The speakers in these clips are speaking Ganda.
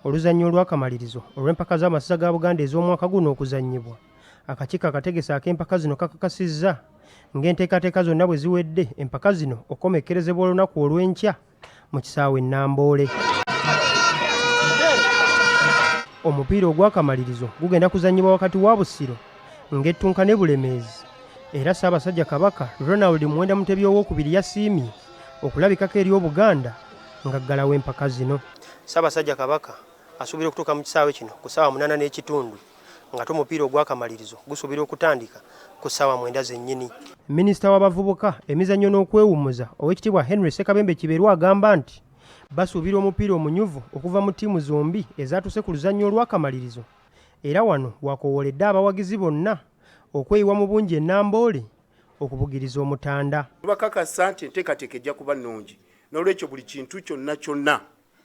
oluzannya olw'akamalirizo olw'empaka z'amasisa ga Buganda ez'omwaka guno okuzannyibwa. Akakiiko akategesi ak'empaka zino kakakasizza ng'enteekateeka zonna bwe ziwedde empaka zino okomekkerezebwa olunaku olw'enkya mu kisaawe Namboole. Omupiira ogw'akamalirizo gugenda kuzannyibwa wakati wa Busiro ng'Ettunka ne Bulemeezi, era Ssaabasajja Kabaka Ronald Muwenda Mutebi owookubiri yasiimye okulabikako eri Obuganda ng'aggalawo empaka zino. Ssaabasajja Kabaka asuubira okutuuka mu kisaawe kino ku ssaawa 8:30 ng'ate omupiira ogw'akamalirizo gusuubira okutandika ku ssaawa 9 zennyini. Minisita w'abavubuka emizannyo n'okwewummuza Oweekitiibwa Henry Ssekabembe Kiberwa agamba nti basuubira omupiira omunyuvu okuva mu ttiimu zombi ezaatuuse ku luzannya olw'akamalirizo, era wano bw'akoowoledde abawagizi bonna okweyiwa mu bungi e Namboole okubugiriza omutanda. Bakakasa nti enteekateeka ejja kuba nnungi, n'olwekyo buli kintu kyonna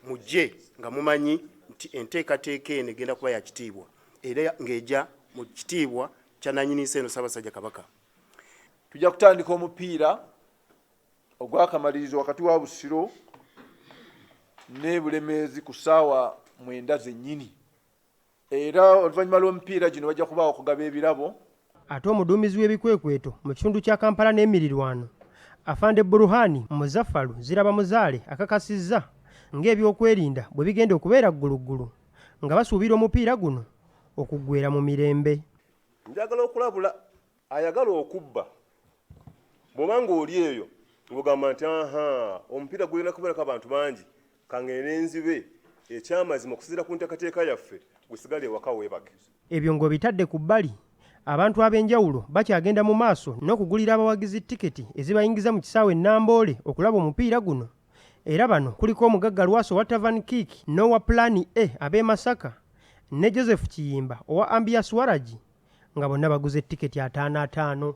mujje nga mumanyi nti enteekateeka eno egenda kuba ya kitiibwa era ng'ejja mu kitiibwa kya nannyini nsi eno Ssaabasajja Kabaka. Tujja kutandika omupiira ogw'akamalirizo wakati wa Busiro ne Bulemeezi ku ssaawa 9 zennyini, era oluvannyuma lw'omupiira gino bajja kubaawo okugaba ebirabo. Ate omuduumizi w'ebikwekweto mu kitundu kya Kampala n'emirirwano Afande Buruhani Muzaffaru Ziraba Muzaale akakasizza ng'ebyokwerinda bwe bigenda okubeera gguluggulu nga basuubira omupiira guno okuggweera mu mirembe. Njagala okulabula ayagala okubba bw'obanga oli eyo ng'ogamba nti omupiira gulina kubeerako abantu bangi kangende nzibe ekyamazima okusinziira ku nteekateeka yaffe gusigale ewaka weebake. Ebyo ng'obitadde ku bbali, abantu ab'enjawulo bakyagenda mu maaso n'okugulira abawagizi tiketi ezibayingiza mu kisaawe Namboole okulaba omupiira guno, era bano kuliko omugagga Lwaso owa Tavan Kick n'owa Plan A ab'e Masaka ne Joseph Kiyimba owa Ambias Waragi nga bonna baguze tiketi 5-5.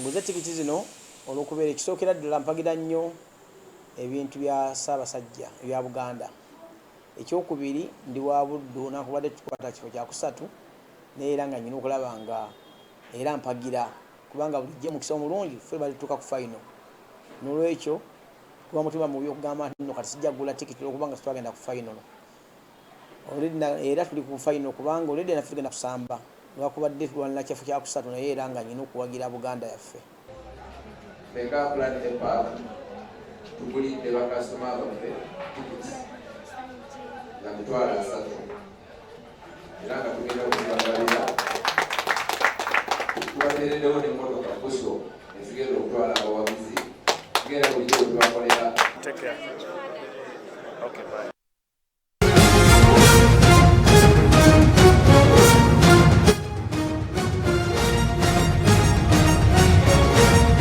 Nguze tiketi zino olw'okubeera ekisookera ddala mpagira nnyo ebintu bya Ssaabasajja ebya Buganda. Ekyokubiri ndi wa Buddu nakubadde tukwata kifo kya kusatu neera nga nyina okulaba nga era mpagira kubanga bulijjo mukisa omulungi ffe balituuka ku final. N'olwekyo kuba mutima mubi okugamba nti nno kati sijja kugula tiketi okubanga twagenda ku final. Era tuli ku final kubanga olwedde naffe tugenda kusamba lwakubadde tulwanira kifo kya kusatu naye era nga nyina okuwagira Buganda yaffe. Feka Plan A tugulidde bakasitoma baffe tiketi za mitwalo 3 era nga tugenda okubagalira tubateereddewo n'emmotoka buso ezigenda okutwala abawagizi tugenda bulijjo bwe tubakolera.